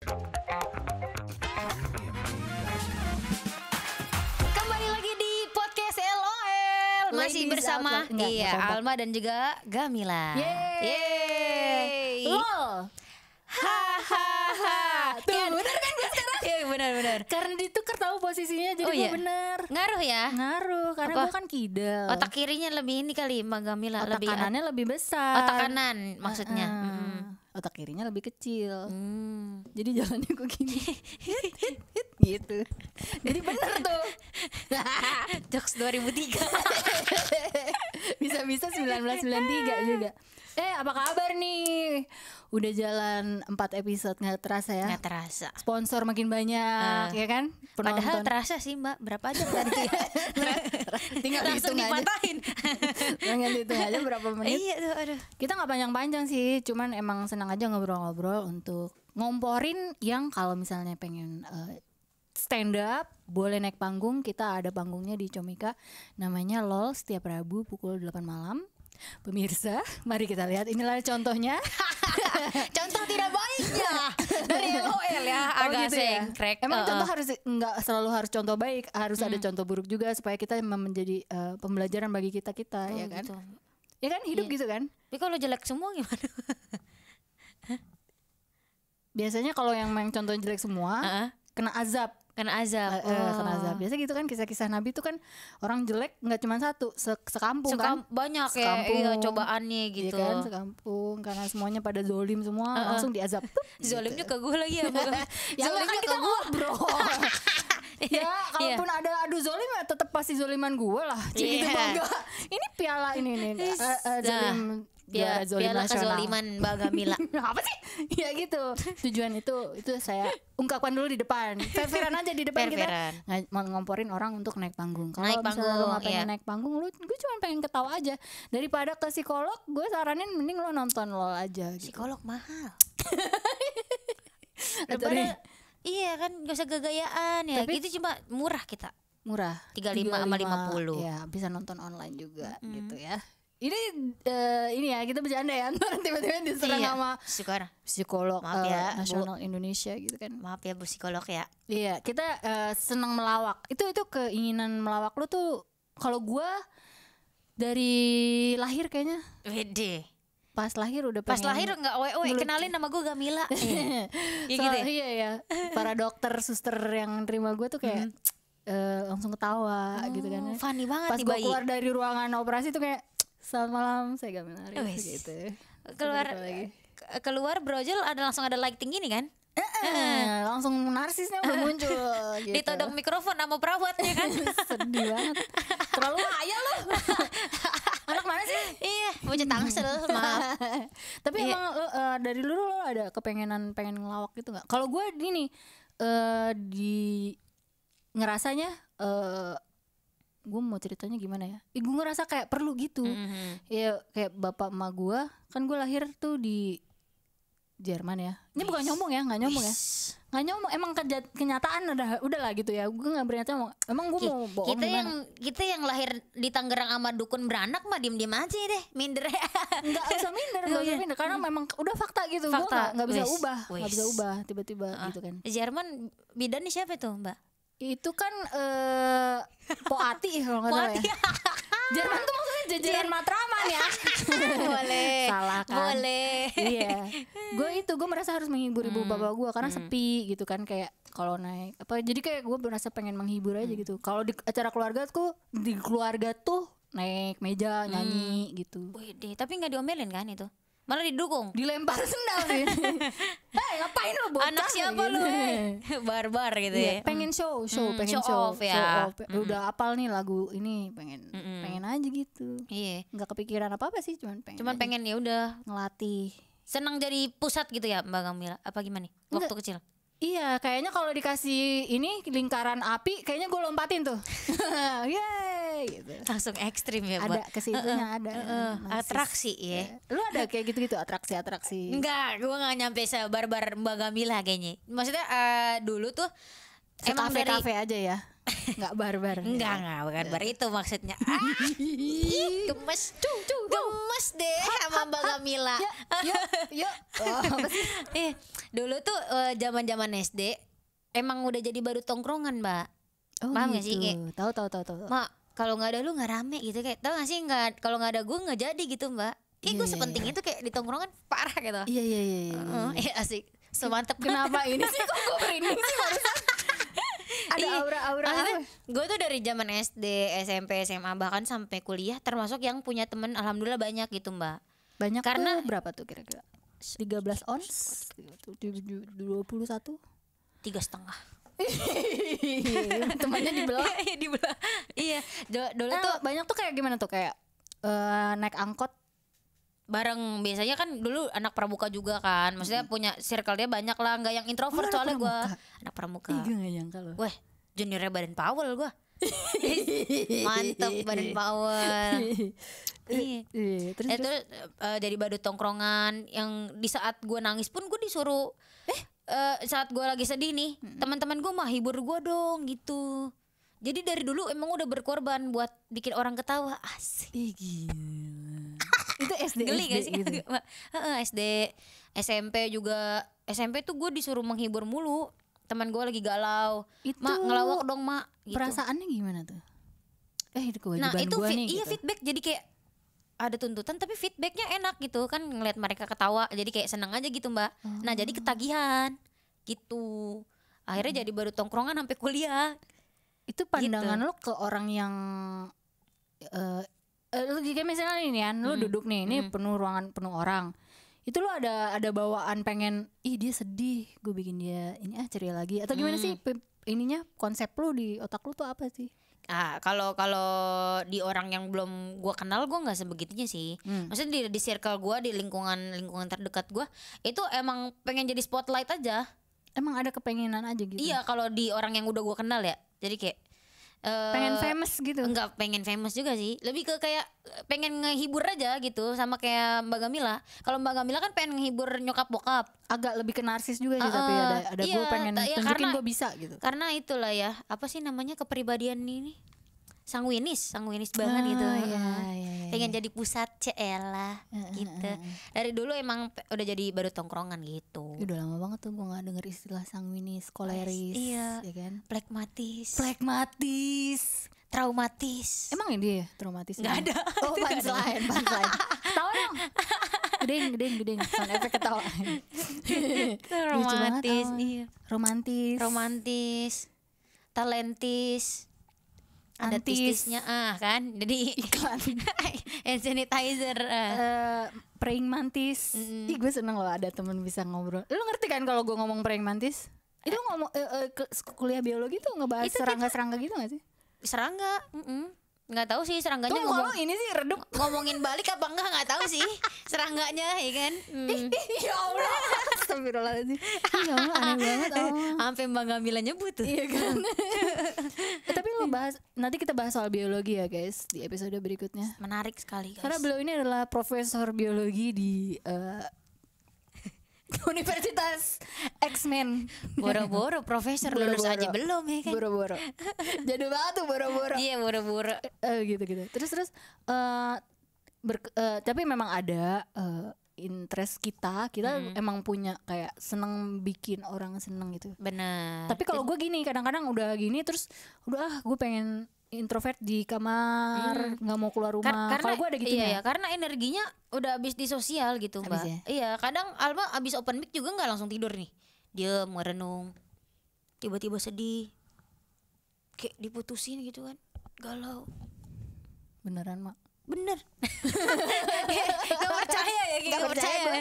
Kembali lagi di podcast LOL. Masih Ladies bersama Outlook. Enggak Alma dan juga Gamila. Yeay. LOL. Hahaha. Tuh, bener kan gue sekarang? Iya benar. Karena ditukar tahu posisinya jadi gue bener. Ngaruh ya. Ngaruh karena Apa? gue kan kidal. Otak kirinya lebih ini kali Mbak Gamila. Otak lebih kanannya lebih besar. otak kanan maksudnya. Otak kirinya lebih kecil. Hmm. Jadi jalannya gue gini. Gitu. Jadi bener tuh. Jokes 2003. Bisa-bisa 1993 juga. Apa kabar nih? Udah jalan 4 episode, gak terasa ya? Nggak terasa. Sponsor makin banyak, ya kan? Padahal terasa sih Mbak. Berapa aja berarti ya? Tinggal Langsung hitung aja. dipatahin. Tinggal hitung aja berapa menit. Iya tuh aduh. Kita gak panjang-panjang sih, cuman emang senang aja ngobrol-ngobrol untuk ngomporin yang kalau misalnya pengen stand up, boleh naik panggung. Kita ada panggungnya di Comika, namanya LOL, setiap Rabu pukul 8 malam. Pemirsa, mari kita lihat, inilah contohnya. Contoh tidak baiknya dari LOL ya, agak gitu ya? sengkrek. Emang contoh harus nggak selalu harus contoh baik, harus ada contoh buruk juga supaya kita menjadi pembelajaran bagi kita ya kan? Gitu. Ya kan hidup gitu kan? Tapi kalau jelek semua gimana? Biasanya kalau yang main contoh jelek semua kena azab. Kena azab. Kena azab. Biasa gitu kan kisah-kisah Nabi itu kan orang jelek nggak cuma satu, sekampung kan? Banyak Sekampung. ya cobaannya gitu. Iya kan, sekampung karena semuanya pada zolim semua langsung diazab. Zolimnya ke gue lagi ya. Ya kan kita ngobrol. Ya kalaupun ada adu zolim ya tetap pasti zoliman gue lah. Jadi gitu bangga. Ini piala ini zolim. Piala kezoliman Mbak Gamila. Apa sih? Ya gitu. Tujuan itu saya ungkapkan dulu di depan. Fair-fairan aja di depan Fair-fairan. kita ngomporin orang untuk naik panggung. Kalau Naik misalnya panggung, lo gak pengen iya. naik panggung, gue cuma pengen ketawa aja. Daripada ke psikolog, gue saranin mending lo nonton LOL aja. Gitu. Psikolog mahal. Atau Daripada iya kan gak usah gagayaan ya. Tapi- Gitu cuma murah kita. murah 35 sama 50. ya bisa nonton online juga gitu ya. Ini ya kita bercanda ya. Ntar tiba-tiba diserang Iya. sama psikolog Maaf ya, Bu. nasional Indonesia gitu kan. Maaf ya Bu psikolog ya. Iya, kita senang melawak. Itu keinginan melawak lu tuh kalau gua dari lahir kayaknya. Wede. Pas lahir udah Pas pengen. lahir enggak kenalin nama gue Gamila. Iya gitu ya? Iya ya. Para dokter, suster yang terima gue tuh kayak langsung ketawa gitu kan. Funny banget Pas nih gue bayi. keluar dari ruangan operasi tuh kayak selamat malam, saya Gamila Aris Wes. gitu. Keluar Gitu lagi. keluar brojol langsung ada lighting gini kan? Langsung narsisnya udah muncul gitu. Ditodong mikrofon sama perawatnya kan? Sedih banget. Terlalu kaya loh. Anak mana sih? Iya, bocah Tangsel, maaf. Tapi emang dari dulu lo ada pengen ngelawak gitu nggak? Kalau gue gini di ngerasanya gue mau ceritanya gimana ya? Gue ngerasa kayak perlu gitu. Ya kayak bapak emak gue kan gue lahir tuh di Jerman ya. Ini bukan nyombong ya, nggak nyombong ya. Nggak nyombong. Emang kenyataan udah lah gitu ya. Gue nggak berniat ngomong. Emang gue mau bohong Kita yang lahir di Tangerang sama dukun beranak mah diem-diem aja deh, minder. Nggak usah minder, nggak usah minder karena memang udah fakta gitu. Gue nggak bisa ubah, nggak bisa ubah tiba-tiba gitu kan. Jerman bidannya siapa tuh Mbak? Itu kan Poati kalau nggak salah ya. Jerman tuh maksudnya jajaran Matraman ya. Boleh. Salah kan. Boleh. Iya. Gue merasa harus menghibur ibu bapak gue karena sepi gitu kan kayak kalau naik apa jadi kayak gue merasa pengen menghibur aja gitu. Kalau di acara keluarga tuh naik meja nyanyi gitu. Wede, tapi nggak diomelin kan itu? Malah didukung. Dilempar sendal sih. Ngapain lu bocah? Anak siapa lu? Barbar gitu Iya, ya. pengen pengen show off ya. Udah apal nih lagu ini, pengen aja gitu. Iya. Nggak kepikiran apa sih, cuman Cuman pengen ya udah ngelatih. senang jadi pusat gitu ya Mbak Gamila. Apa gimana nih? Waktu kecil. Iya, kayaknya kalau dikasih ini lingkaran api, kayaknya gue lompatin tuh. Yeay, gitu. Langsung ekstrim ya Mbak. Ada kesitunya ada. Narsis. Atraksi ya. Lu ada kayak gitu-gitu atraksi-atraksi? Enggak, gue gak nyampe sebarbar Mbak Gamila kayaknya. Maksudnya dulu tuh emang dari Kafe-kafe aja ya. Nggak barbar. Enggak, bukan bar itu maksudnya. Gemes. Gemes deh sama Mbak Gamila. Yuk. Oh, apa sih? Dulu tuh zaman-zaman SD emang udah jadi baru tongkrongan, Mbak. Oh, Paham gak sih? gitu. Tahu. Mak, kalau nggak ada lu nggak rame gitu kayak. Tahu gak sih nggak? Kalau nggak ada gue nggak jadi gitu, Mbak. Gue sepenting itu kayak di tongkrongan parah gitu. Iya. Asik. Semantep. Kenapa ini sih kok gue merinding sih barusan? Ada aura-aura apa? Gue tuh dari zaman SD, SMP, SMA bahkan sampai kuliah termasuk yang punya temen alhamdulillah banyak gitu, Mbak. Banyak Karena- tuh berapa tuh kira-kira? 13 ons? 21? 3,5. Temannya dibelah. Dibelah. Iya, dulu tuh Banyak tuh kayak gimana tuh kayak naik angkot. bareng biasanya kan dulu anak pramuka juga kan. Maksudnya punya circle-nya banyak lah, enggak yang introvert anak soalnya gue. pramuka? Anak pramuka. Gue gak nyangka loh. Wah, juniornya Badan Powell gue. Mantep Badan Powell. Iya. Terus Jadi badut tongkrongan yang di saat gue nangis pun gue disuruh saat gue lagi sedih nih teman-teman gue mah hibur gue dong gitu. Jadi dari dulu emang udah berkorban buat bikin orang ketawa. Asik. gila. Itu SD Geli gak sih? gitu. SD, SMP juga. SMP tuh gue disuruh menghibur mulu. Teman gue lagi galau. Itu Mak ngelawak dong mak. Gitu. Perasaannya gimana tuh? Itu Nah kewajiban itu gue nih iya gitu. feedback jadi kayak ada tuntutan tapi feedbacknya enak gitu kan ngeliat mereka ketawa jadi kayak senang aja gitu mbak. Nah jadi ketagihan gitu akhirnya jadi baru tongkrongan sampai kuliah. Itu pandangan lo ke orang yang lu kayak misalnya ini kan lu duduk nih, ini penuh ruangan penuh orang. Itu lo ada bawaan pengen dia sedih, gue bikin dia ini ceria lagi atau gimana sih ininya konsep lu di otak lu tuh apa sih? Kalau di orang yang belum gue kenal gue nggak sebegitunya sih. Maksudnya di circle gue di lingkungan terdekat gue itu emang pengen jadi spotlight aja. Emang ada kepengenan aja gitu? Iya kalau di orang yang udah gue kenal ya. Jadi kayak pengen famous gitu? Enggak pengen famous juga sih. Lebih ke kayak pengen ngehibur aja gitu sama kayak Mbak Gamila. Kalau Mbak Gamila kan pengen ngehibur nyokap bokap. Agak lebih ke narsis juga sih tapi ada iya, gue pengen tunjukin karena- gue bisa gitu. Karena itulah ya, apa sih namanya kepribadian ini? Sanguinis banget gitu. Iya. Pengen jadi pusat celah gitu. Dari dulu emang udah jadi baru tongkrongan gitu. Udah lama banget tuh gue gak denger istilah sanguinis, koleris, Iya. ya kan? Plekmatis, Pragmatis. traumatis. Emang ini ya traumatis? Nggak ada. Oh punchline. Tahu dong. Gedeng sound efek ketawa. Lucu banget, Romantis, oh. iya. Romantis. Talentis. Ada Antis. tistisnya kan. Jadi Iklan. hand sanitizer. Praying mantis. Ih gue seneng loh ada temen bisa ngobrol. Lu ngerti kan kalau gue ngomong praying mantis? Itu ngomong ke kuliah biologi tuh ngebahas Itu serangga-serangga gitu gak sih? Serangga, nggak tahu sih serangganya Tuh ngomong ini sih redup. ngomongin balik apa enggak nggak tahu sih serangganya ya kan. Ya Allah. Astagfirullahaladzim. Ya Allah aneh banget. Sampai Mbak Gamila nyebut tuh. Iya kan. Tapi lo nanti kita bahas soal biologi ya guys di episode berikutnya. Menarik sekali guys. Karena beliau ini adalah profesor biologi di Universitas X-Men. Boro-boro profesor lulus aja belum ya kan. Boro-boro. Jadul banget tuh boro-boro. Iya boro-boro. Gitu. Terus tapi memang ada interest kita emang punya kayak seneng bikin orang seneng gitu. Benar. Tapi kalau gue gini kadang-kadang udah gini terus gue pengen introvert di kamar nggak mau keluar rumah. Kalau gue ada gitu iya, karena energinya udah habis di sosial gitu Habis mbak. ya? Iya kadang Alma abis open mic juga nggak langsung tidur nih. Dia merenung, tiba-tiba sedih, kayak diputusin gitu kan, galau. Beneran mak. Bener. Gak percaya ya, Gak percaya gue.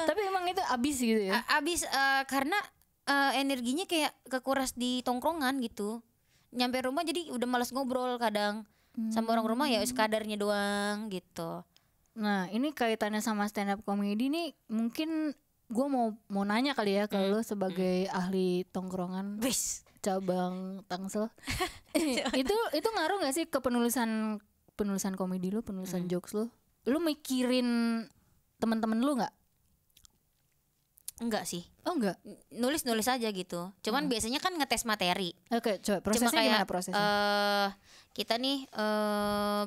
Tapi emang itu abis gitu ya. Abis karena energinya kayak kekuras di tongkrongan gitu. Nyampe rumah jadi udah malas ngobrol kadang sama orang rumah ya sekadarnya doang gitu. Nah ini kaitannya sama stand up comedy nih mungkin gue mau nanya kali ya ke lo sebagai ahli tongkrongan Wis. cabang Tangsel. itu ngaruh nggak sih ke penulisan komedi lo, penulisan jokes lo? Lo mikirin teman-teman lo nggak? Enggak sih. Oh enggak. Nulis aja gitu. Cuman biasanya kan ngetes materi. Oke, coba Cuma prosesnya kayak gimana prosesnya? kita nih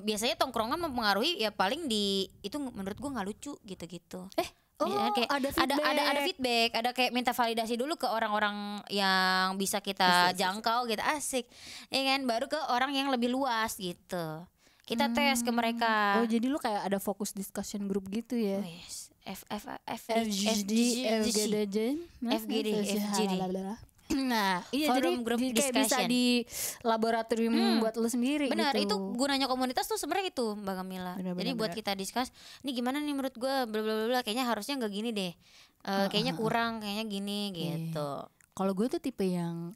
biasanya tongkrongan mempengaruhi ya paling di itu menurut gua nggak lucu gitu-gitu. Kayak ada feedback, ada kayak minta validasi dulu ke orang-orang yang bisa kita jangkau gitu, asik. Ya kan, baru ke orang yang lebih luas gitu. Kita tes ke mereka. Oh, jadi lu kayak ada fokus discussion group gitu ya? Yes. FGD. Nah, iya Forum group jadi kayak bisa discussion. di laboratorium buat lu sendiri Benar, gitu. itu gunanya komunitas tuh sebenarnya itu Mbak Kamila. Benar, Jadi benar, buat benar. kita discuss, ini gimana nih menurut gue, bla bla bla bla, kayaknya harusnya nggak gini deh. Kayaknya kurang, kayaknya gini gitu. Kalau gue tuh tipe yang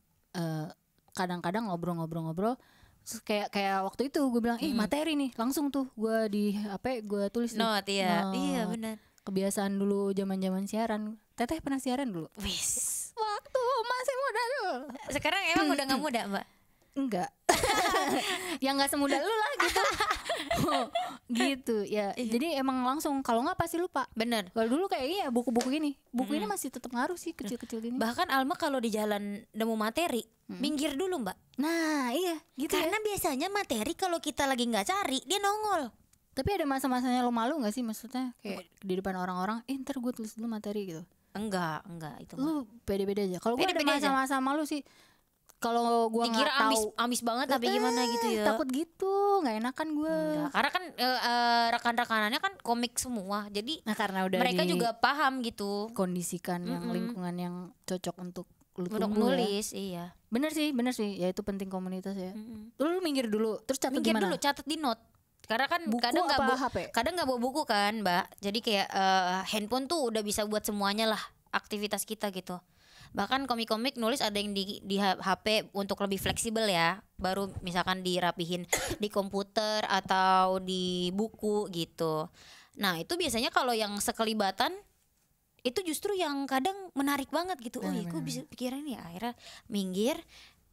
kadang-kadang ngobrol-ngobrol terus kayak waktu itu gue bilang materi nih langsung tuh gue di HP gue tulis tuh. Note ya. Note. Iya benar. Kebiasaan dulu zaman siaran. Teteh pernah siaran dulu? Wis. Waktu masih muda dulu. Sekarang emang udah nggak muda Mbak? Enggak. Yang nggak semuda lu lah gitu. Gitu ya. Jadi emang langsung kalau nggak pasti lupa. Bener. Kalau dulu kayak iya buku-buku gini. Buku ini masih tetap ngaruh sih kecil-kecil gini. Bahkan Alma kalau di jalan nemu materi, minggir dulu Mbak. Nah iya gitu ya. Karena biasanya materi kalau kita lagi nggak cari, dia nongol. Tapi ada masa-masanya lo malu gak sih maksudnya kayak di depan orang-orang ntar gue tulis dulu materi gitu. Enggak itu. Lu pede-pede aja. Kalau gue ada Pede-pede aja. masa-masa malu sih. Kalau gue nggak Dikira tahu amis banget tapi gimana gitu ya. takut gitu, nggak enakan gue. Enggak, karena kan rekan-rekanannya kan komik semua. Jadi Nah karena udah mereka juga paham gitu. kondisikan yang lingkungan yang cocok untuk lu Untuk tumbuh ya. nulis, iya. Bener sih. Ya itu penting komunitas ya. Lu minggir dulu, terus catat Minggir di mana? dulu, catat di note. Karena kan Buku kadang nggak apa HP? kadang nggak bawa buku kan, Mbak. Jadi kayak handphone tuh udah bisa buat semuanya lah aktivitas kita gitu. Bahkan komik-komik nulis ada yang di HP untuk lebih fleksibel ya. Baru misalkan dirapihin di komputer atau di buku gitu. Nah, itu biasanya kalau yang sekelibatan itu justru yang kadang menarik banget gitu. Oh iya, gue bisa pikiran ya. Akhirnya minggir,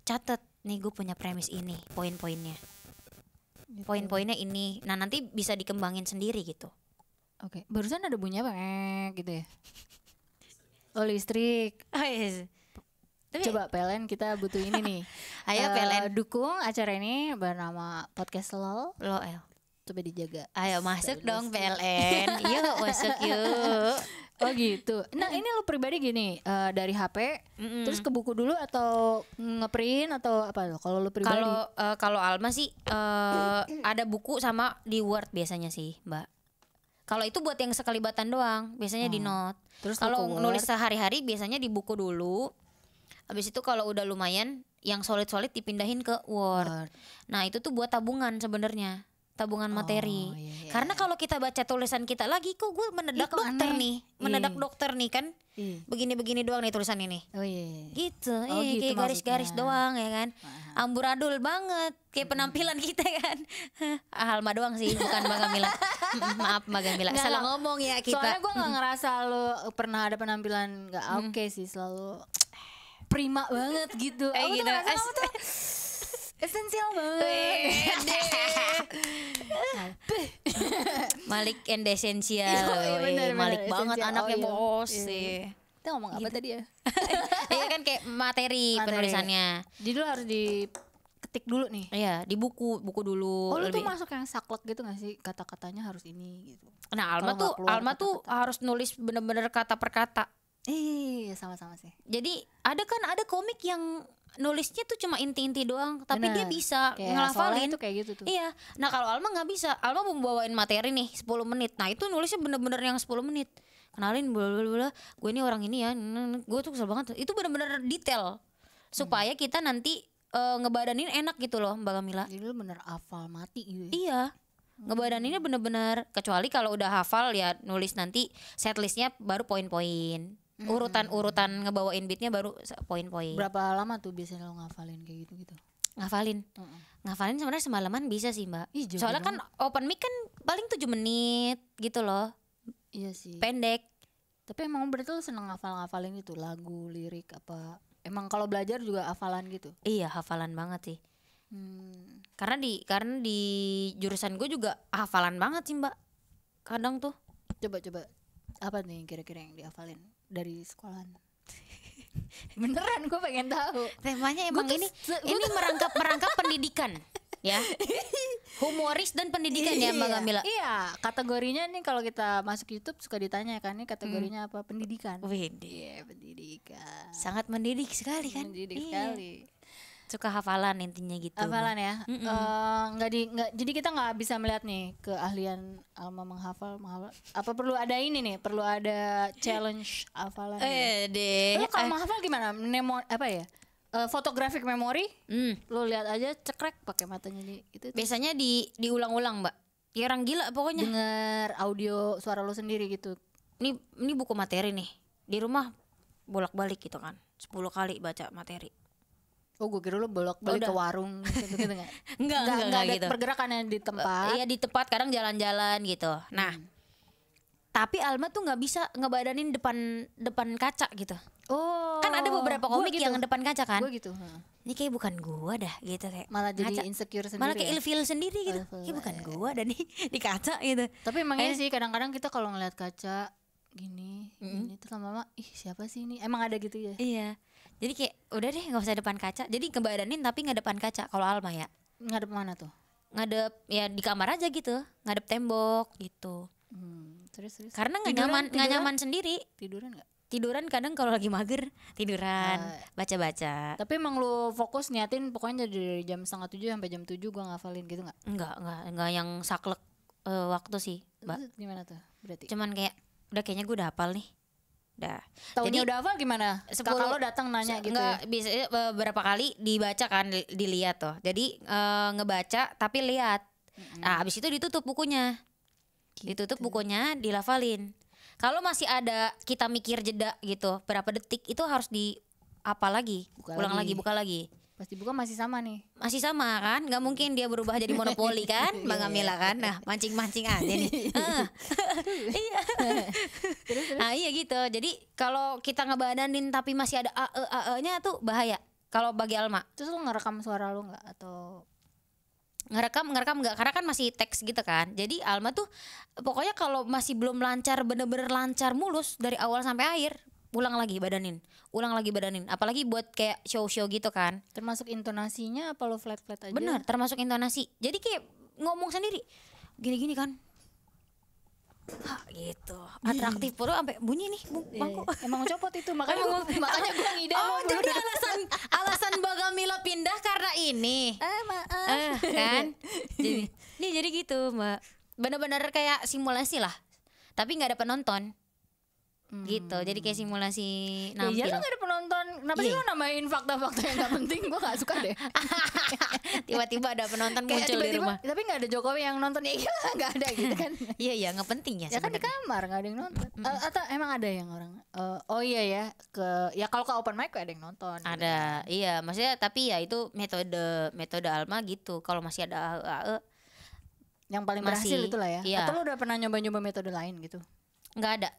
catat nih gue punya premis ini, poin-poinnya. Poin-poinnya ini. Nah, nanti bisa dikembangin sendiri gitu. Oke, barusan ada bunyi apa? Gitu ya. Oh listrik. Tapi, Coba PLN kita butuh ini nih. Ayo PLN dukung acara ini bernama Podcast LOL. LOL. Coba dijaga. Ayo masuk dong PLN. Yuk masuk yuk. Oh gitu. Nah ini lo pribadi gini dari HP terus ke buku dulu atau ngeprint atau apa lo? Kalau lo pribadi? Kalau Alma sih ada buku sama di Word biasanya sih, Mbak. Kalau itu buat yang sekelibatan doang, biasanya di note. Terus kalau lo ke nulis sehari-hari biasanya di buku dulu. Habis itu kalau udah lumayan yang solid-solid dipindahin ke Word. Nah, itu tuh buat tabungan sebenarnya. Tabungan materi. Iya. Karena kalau kita baca tulisan kita lagi, kok gue mendadak Itu dokter aneh. nih. Mendadak Iya. dokter nih kan. Iya. Begini-begini doang nih tulisan ini. Oh iya. Gitu, Oh, gitu kayak garis-garis maksudnya. doang ya kan. Amburadul banget kayak penampilan kita kan. Alma doang sih, bukan Mbak Kamila. Maaf Mbak Kamila, Nggak, salah nggak. ngomong ya kita. Soalnya gue gak ngerasa lo pernah ada penampilan gak oke sih, selalu prima banget gitu. Aku tuh Gitu. ngerasa kamu tuh esensial banget. Malik and Essential. Iya, bener, Malik bener, banget Essential. anaknya Oh, iya. bos Iya. sih. Kita ngomong apa tadi ya? Iya kan kayak materi penulisannya. Jadi lo harus diketik dulu nih. Iya, di buku dulu. Oh lu tuh lebih. masuk yang saklek gitu gak sih? Kata-katanya harus ini gitu. Nah, Kalau nggak keluar Alma tuh harus nulis bener-bener kata per kata. Iya sama-sama sih. Jadi ada komik yang nulisnya tuh cuma inti-inti doang, tapi Bener. dia bisa Kayak ngelafalin. Soleh tuh kayak gitu tuh. Iya. Nah kalau Alma nggak bisa, Alma mau bawain materi nih 10 menit. Nah itu nulisnya bener-bener yang 10 menit. Kenalin bla gue ini orang ini ya. Gue tuh kesel banget. Itu bener-bener detail supaya kita nanti ngebadanin enak gitu loh Mbak Kamila. Jadi lu bener hafal mati gitu ya? Iya. Ngebadaninnya bener-bener, kecuali kalau udah hafal ya nulis nanti setlistnya baru poin-poin. Urutan ngebawain beatnya baru poin-poin. Berapa lama tuh biasanya lo ngafalin kayak gitu-gitu? Ngafalin sebenarnya semalaman bisa sih Mbak. Ih, jauh Soalnya kan open mic kan paling 7 menit gitu loh, Iya sih. pendek. Tapi emang berarti lo seneng ngafalin itu lagu, lirik apa? Emang kalau belajar juga hafalan gitu? Iya hafalan banget sih. Karena di jurusan gue juga hafalan banget sih Mbak. Kadang tuh Coba apa nih kira-kira yang dihafalin? dari sekolahan? Beneran gue pengen tahu. Temanya emang ini merangkap pendidikan ya. Humoris dan pendidikan ya Mbak Gamila. Iya, kategorinya nih kalau kita masuk YouTube suka ditanya kan, nih kategorinya apa? Pendidikan. Wih, Pendidikan. sangat mendidik sekali kan. Mendidik Iya. sekali. Suka hafalan intinya gitu. Hafalan ya. Jadi kita nggak bisa melihat nih keahlian Alma menghafal. Apa perlu ada ini nih? Perlu ada challenge hafalan. Deh. Lu kalau menghafal gimana? Apa ya? Photographic memory. Lu lihat aja cekrek pakai matanya itu. Biasanya diulang-ulang Mbak. Ya orang gila pokoknya. Dengar audio suara lu sendiri gitu. Ini buku materi nih. Di rumah bolak-balik gitu kan. 10 kali baca materi. Oh, gue kira lu bolak-balik ke warung gitu enggak? Enggak ada gitu. pergerakannya di tempat. Iya di tempat, kadang jalan-jalan gitu. Nah, tapi Alma tuh nggak bisa ngebadanin depan kaca gitu. Oh. Kan ada beberapa gua komik gitu. yang depan kaca kan. Gue gitu. Ini kayak bukan gua dah gitu kayak. Malah jadi ngaca. insecure sendiri. Malah kayak ya? ilfeel sendiri gitu. Kayak bukan gua dan di kaca gitu. Tapi emang iya sih kadang-kadang kita kalau ngeliat kaca gini terus lama-lama siapa sih ini? Emang ada gitu ya? Iya. Jadi kayak udah deh nggak usah depan kaca. Jadi ngebadanin tapi nggak depan kaca kalau Alma ya. Ngadep mana tuh? Ngadep ya di kamar aja gitu, ngadep tembok gitu. Terus. Karena nggak nyaman sendiri. Tiduran nggak? Tiduran kadang kalau lagi mager tiduran, baca-baca. Tapi emang lu fokus niatin pokoknya dari jam 6:30 sampai jam 7 gua ngafalin gitu nggak? Enggak yang saklek waktu sih, Mbak. Terus gimana tuh? Berarti Cuman kayak udah kayaknya gue udah hafal nih. Dah. tahunnya udah hafal gimana? Kakak lo datang nanya gitu enggak, ya? bisa beberapa kali dibaca kan, dilihat tuh. Jadi ngebaca tapi lihat. Nah, habis itu ditutup bukunya. Ditutup bukunya, dilafalin. Kalau masih ada kita mikir jeda gitu, berapa detik itu harus di apa lagi? Ulang lagi, buka lagi. Pas dibuka masih sama nih. Masih sama kan? Gak mungkin dia berubah jadi monopoli kan, Bang Amila kan? Nah, mancing-mancing aja nih. Iya. Nah, iya gitu. Jadi kalau kita ngebadanin tapi masih ada AE-nya tuh bahaya. Kalau bagi Alma. Terus lu ngerekam suara lu nggak atau ngerekam enggak, karena kan masih teks gitu kan. Jadi Alma tuh pokoknya kalau masih belum lancar, bener-bener lancar mulus dari awal sampai akhir, ulang lagi badanin. Apalagi buat kayak show-show gitu kan. termasuk intonasinya apa lu flat-flat aja? Bener, termasuk intonasi. Jadi kayak ngomong sendiri gini-gini kan. Gitu. Atraktif perlu sampai bunyi nih bangku. Emang copot itu makanya gua ngide. Oh, jadi alasan Mbak Gamila pindah karena ini. Maaf. Kan? Jadi gitu, Mbak. Bener-bener kayak simulasi lah. Tapi nggak ada penonton. Gitu. Jadi kayak simulasi nampil. Iya, gak ada penonton. Kenapa sih lu nambahin fakta-fakta yang gak penting? Gue gak suka deh. Tiba-tiba ada penonton Kayak muncul di rumah. Tapi gak ada Jokowi yang nonton. Ya gila, gak ada gitu kan. Iya, nggak penting ya. Ya kan di kamar gak ada yang nonton. Atau emang ada yang orang oh iya ya, ya kalau ke open mic ada yang nonton. Ada, iya. Maksudnya tapi ya itu metode Alma gitu. Kalau masih ada AE yang paling berhasil masih, itulah ya. iya. Atau lu udah pernah nyoba-nyoba metode lain gitu? nggak ada,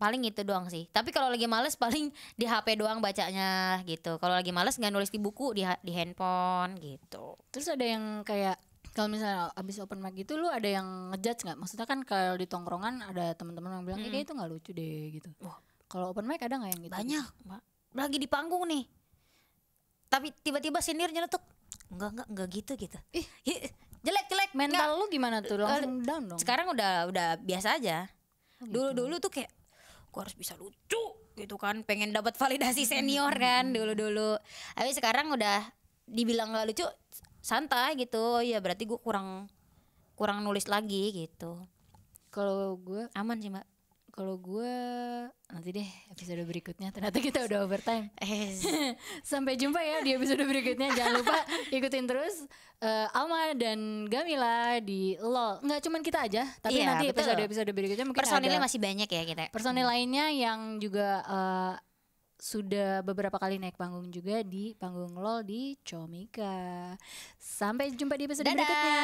paling itu doang sih. Tapi kalau lagi males paling di HP doang bacanya gitu. Kalau lagi males nggak nulis di buku, di handphone gitu. Terus ada yang kayak kalau misalnya abis open mic gitu lu ada yang ngejudge nggak? Maksudnya kan kalau di tongkrongan ada teman-teman yang bilang kayak itu nggak lucu deh gitu. Kalau open mic ada nggak yang gitu? Banyak, Mbak. Lagi di panggung nih. Tapi tiba-tiba senior nyeletuk. Enggak gitu. Ih, jelek. Mental lu gimana tuh? Langsung down dong. Sekarang udah biasa aja. Dulu tuh kayak gua harus bisa lucu gitu kan, pengen dapat validasi senior kan dulu. Tapi sekarang udah dibilang nggak lucu santai gitu. Ya berarti gua kurang nulis lagi gitu. Kalau gue aman sih, Mbak. Kalau gue nanti deh episode berikutnya. Ternyata kita udah overtime. Sampai jumpa ya di episode berikutnya. Jangan lupa ikutin terus Alma dan Gamila di LOL. Nggak cuman kita aja, tapi iya, nanti betul. episode berikutnya mungkin personilnya ada masih banyak ya kita. Personil lainnya yang juga sudah beberapa kali naik panggung juga di panggung LOL di Comika. Sampai jumpa di episode berikutnya.